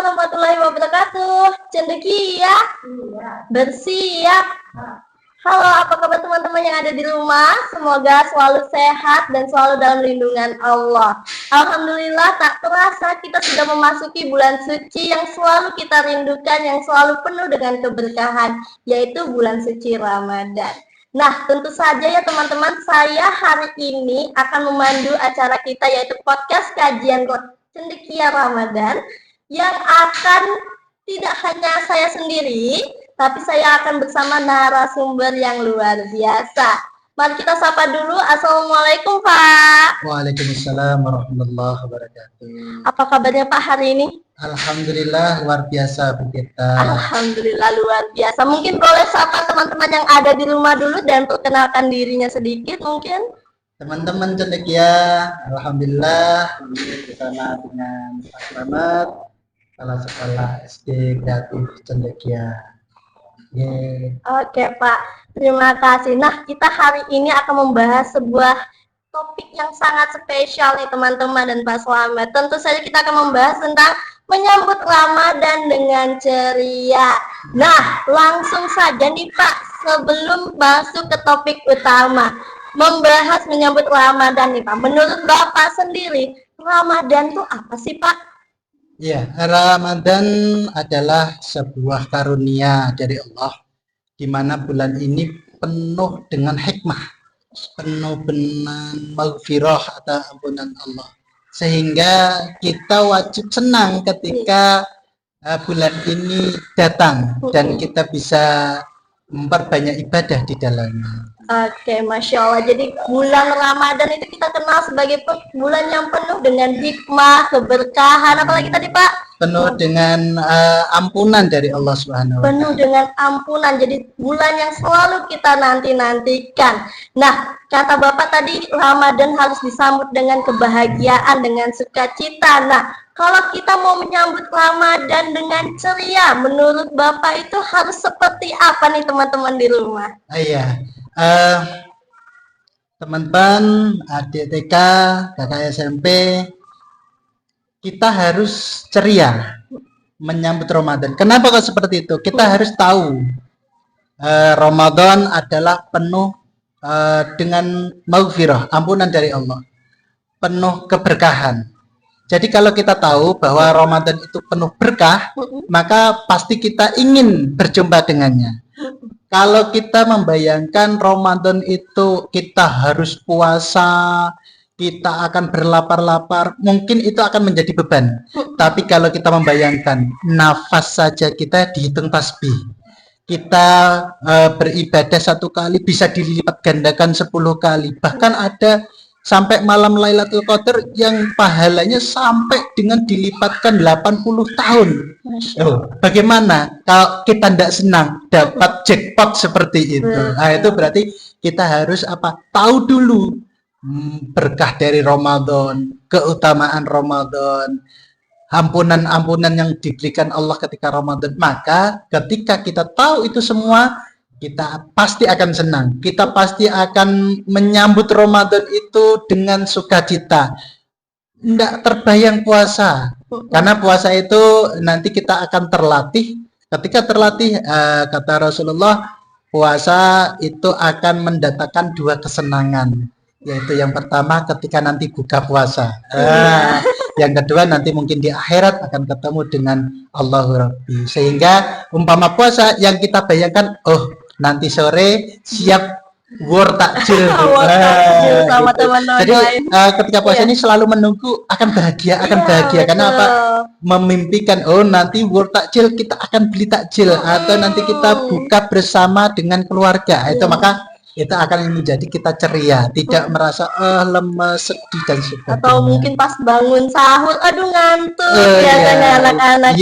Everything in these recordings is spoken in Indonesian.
warahmatullahi wabarakatuh. Cendekia, bersiap. Halo, apa kabar teman-teman yang ada di rumah? Semoga selalu sehat dan selalu dalam lindungan Allah. Alhamdulillah, tak terasa kita sudah memasuki bulan suci yang selalu kita rindukan, yang selalu penuh dengan keberkahan, yaitu bulan suci Ramadan. Nah, tentu saja ya teman-teman, saya hari ini akan memandu acara kita, yaitu podcast kajian Cendekia Ramadan, yang akan tidak hanya saya sendiri, tapi saya akan bersama narasumber yang luar biasa. Mari kita sapa dulu. Assalamualaikum Pak. Waalaikumsalam warahmatullahi wabarakatuh. Apa kabarnya Pak hari ini? Alhamdulillah luar biasa Bu Tirta. Alhamdulillah luar biasa. Mungkin boleh sapa teman-teman yang ada di rumah dulu dan perkenalkan dirinya sedikit mungkin. Teman-teman Cendekia, alhamdulillah bersama dengan Pak Slamet, Kepala Sekolah SD Kreatif Cendekia. Oke Pak, terima kasih. Nah, kita hari ini akan membahas sebuah topik yang sangat spesial nih teman-teman dan Pak Slamet. Tentu saja kita akan membahas tentang menyambut Ramadan dengan ceria. Nah, langsung saja nih Pak, sebelum masuk ke topik utama, membahas menyambut Ramadan nih Pak. Menurut Bapak sendiri, Ramadan itu apa sih Pak? Ya, Ramadan adalah sebuah karunia dari Allah, di mana bulan ini penuh dengan hikmah, penuh dengan maghfirah atau ampunan Allah. Sehingga kita wajib senang ketika bulan ini datang dan kita bisa memperbanyak ibadah di dalamnya. Oke, Masya Allah. Jadi bulan Ramadan itu kita kenal sebagai bulan yang penuh dengan hikmah, keberkahan, apalagi tadi Pak? Penuh dengan ampunan dari Allah Subhanahu wa Ta'ala. Penuh dengan ampunan. Jadi bulan yang selalu kita nantikan. Nah, kata Bapak tadi Ramadan harus disambut dengan kebahagiaan, dengan sukacita. Nah, kalau kita mau menyambut Ramadan dengan ceria, menurut Bapak itu harus seperti apa nih teman-teman di rumah? Iya. Teman-teman adik TK, kakak SMP, kita harus ceria menyambut Ramadan. Kenapa kok seperti itu? Kita harus tahu Ramadan adalah penuh dengan maghfirah, ampunan dari Allah, penuh keberkahan. Jadi kalau kita tahu bahwa Ramadan itu penuh berkah, maka pasti kita ingin berjumpa dengannya. Kalau kita membayangkan Ramadan itu kita harus puasa, kita akan berlapar-lapar, mungkin itu akan menjadi beban. Tapi kalau kita membayangkan nafas saja kita dihitung tasbih, kita beribadah 1 kali bisa dilipat gandakan 10 kali, bahkan ada sampai malam Lailatul Qadar yang pahalanya sampai dengan dilipatkan 80 tahun. Bagaimana kalau kita tidak senang dapat jackpot seperti itu? Nah, itu berarti kita harus tahu dulu berkah dari Ramadan, keutamaan Ramadan, ampunan-ampunan yang diberikan Allah ketika Ramadan. Maka ketika kita tahu itu semua, kita pasti akan senang. Kita pasti akan menyambut Ramadan itu dengan sukacita. Tidak terbayang puasa. Karena puasa itu nanti kita akan terlatih. Ketika terlatih, kata Rasulullah, puasa itu akan mendatangkan 2 kesenangan. Yaitu yang pertama ketika nanti buka puasa. Yang kedua nanti mungkin di akhirat akan ketemu dengan Allahu Rabbi. Sehingga umpama puasa yang kita bayangkan, nanti sore siap war takjil. Sama teman-teman. Jadi ketika puasa ini selalu menunggu akan bahagia, karena apa? Memimpikan nanti war takjil kita akan beli takjil atau nanti kita buka bersama dengan keluarga. Itu maka itu akan menjadi kita ceria, tidak merasa lemes, sedih dan sebagainya. Atau mungkin pas bangun sahur, aduh ngantuk, biasanya anak-anak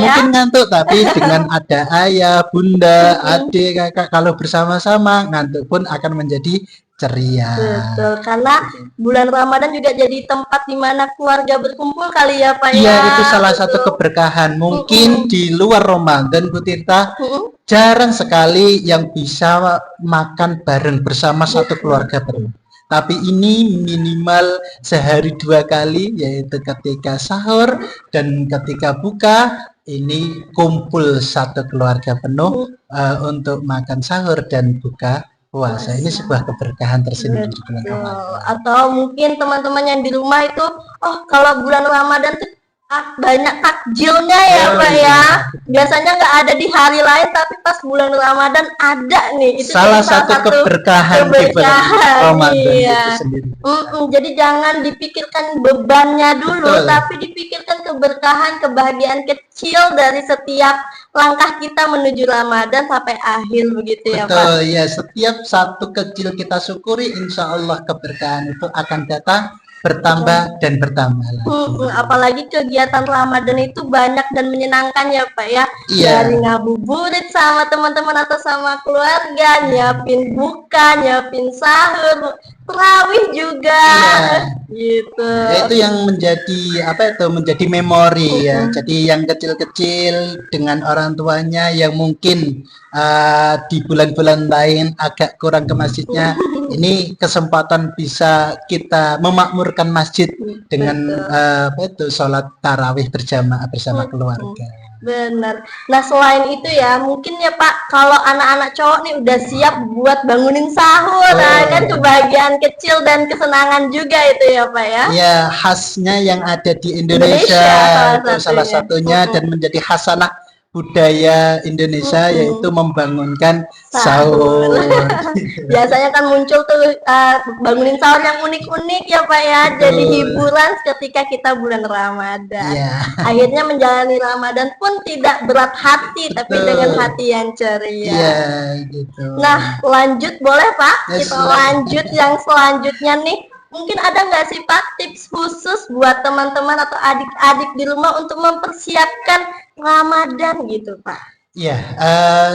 mungkin ngantuk, tapi dengan ada ayah, bunda, adik, kakak, kalau bersama-sama ngantuk pun akan menjadi ceria. Betul, karena bulan Ramadan juga jadi tempat di mana keluarga berkumpul kali ya Pak ya. Iya, itu salah satu keberkahan. Mungkin di luar Ramadan Bu Tirta, jarang sekali yang bisa makan bareng bersama satu keluarga bareng. tapi ini minimal sehari 2 kali, yaitu ketika sahur dan ketika buka. Ini kumpul satu keluarga penuh untuk makan sahur dan buka puasa. Ini sebuah keberkahan tersendiri di bulan Ramadan. Atau mungkin teman-teman yang di rumah itu, kalau bulan Ramadan tuh banyak takjilnya ya Pak ya. Biasanya nggak ada di hari lain, tapi pas bulan Ramadan ada nih. Itu salah satu keberkahan di bulan Ramadan itu sendiri. Jadi jangan dipikirkan bebannya dulu, tapi dipikirkan keberkahan, kebahagiaan kecil dari setiap langkah kita menuju Ramadan sampai akhir begitu ya Pak. Betul ya, setiap satu kecil kita syukuri, insya Allah keberkahan itu akan datang bertambah dan bertambah lagi. Apalagi kegiatan Ramadan itu banyak dan menyenangkan ya Pak ya. Dari ngabuburit sama teman-teman atau sama keluarga, nyiapin buka, nyiapin sahur, tarawih juga. Gitu. Itu yang menjadi memori ya. Jadi yang kecil-kecil dengan orang tuanya yang mungkin di bulan-bulan lain agak kurang ke masjidnya, ini kesempatan bisa kita memakmurkan masjid dengan sholat tarawih berjamaah bersama keluarga. Benar. Nah selain itu ya, mungkin ya Pak, kalau anak-anak cowok nih udah siap buat bangunin sahur, kan kebahagiaan kecil dan kesenangan juga itu ya Pak ya. Ya, khasnya yang ada di Indonesia itu salah satunya dan menjadi khasanah budaya Indonesia, yaitu membangunkan sahur. Biasanya kan muncul tuh bangunin sahur yang unik-unik ya Pak ya. Jadi hiburan ketika kita bulan Ramadan. Akhirnya menjalani Ramadan pun tidak berat hati, tapi dengan hati yang ceria. Gitu. Nah lanjut boleh Pak, kita lanjut yang selanjutnya nih. Mungkin ada nggak sih Pak tips khusus buat teman-teman atau adik-adik di rumah untuk mempersiapkan Ramadan gitu Pak? Iya,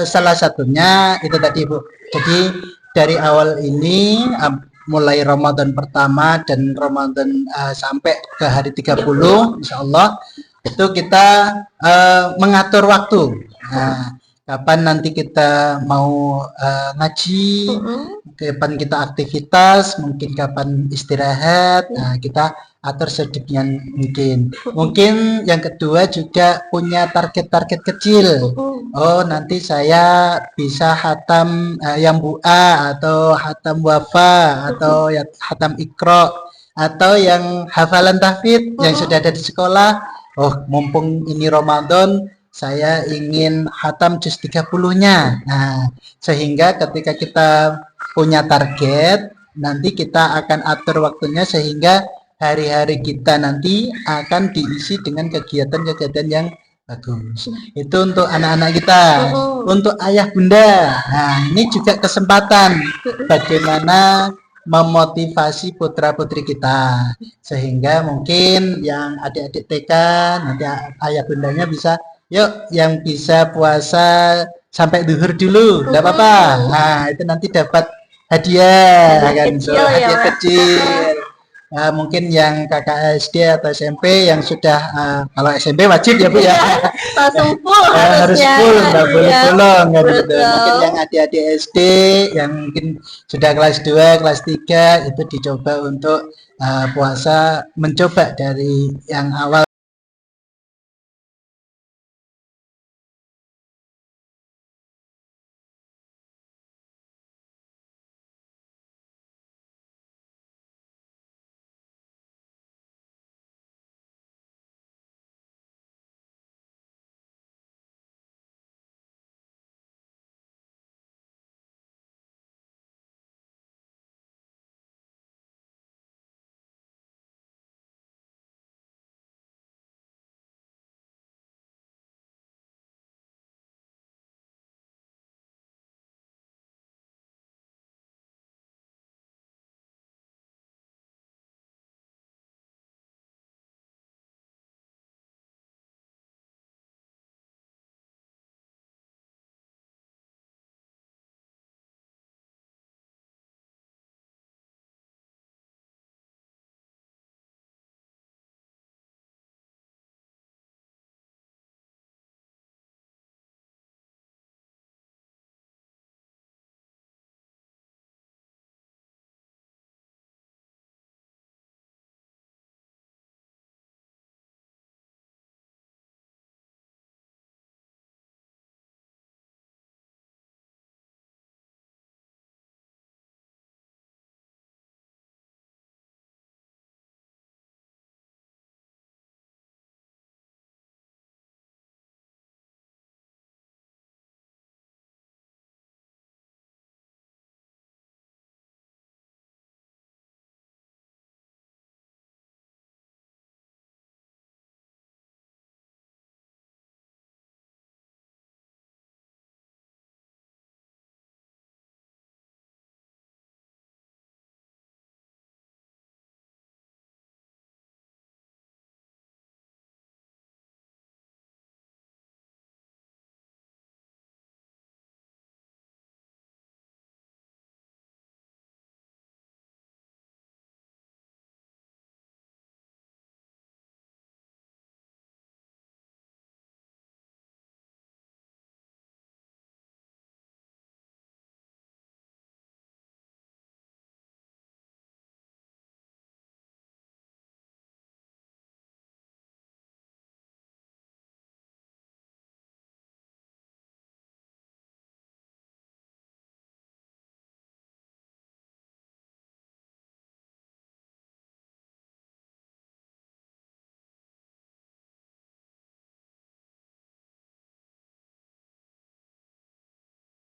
salah satunya itu tadi Bu. Jadi dari awal ini mulai Ramadan pertama dan Ramadan sampai ke hari 30 insya Allah itu kita mengatur waktu. Kapan nanti kita mau ngaji, kapan kita aktivitas, mungkin kapan istirahat. Nah, kita atur sedikit mungkin. Mungkin yang kedua juga punya target-target kecil. Oh, nanti saya bisa hatam yang bu'a atau hatam wafa atau ya, hatam ikro atau yang hafalan tahfidz yang sudah ada di sekolah. Oh, mumpung ini Ramadan, saya ingin hatam juz 30-nya. Nah, sehingga ketika kita punya target, nanti kita akan atur waktunya sehingga hari-hari kita nanti akan diisi dengan kegiatan-kegiatan yang bagus. Itu untuk anak-anak kita. Untuk ayah bunda, nah ini juga kesempatan bagaimana memotivasi putra-putri kita, sehingga mungkin yang adik-adik TK nanti ayah bundanya bisa, yuk yang bisa puasa sampai zuhur dulu, enggak apa-apa. Nah, itu nanti dapat hadiah kan, hadiah kecil. Mungkin yang kakak SD atau SMP yang sudah kalau SMP wajib ya Bu ya. Langsung full harus full, nggak boleh bolong kan gitu. Mungkin yang adik-adik SD yang mungkin sudah kelas 2, kelas 3 itu dicoba untuk puasa, mencoba dari yang awal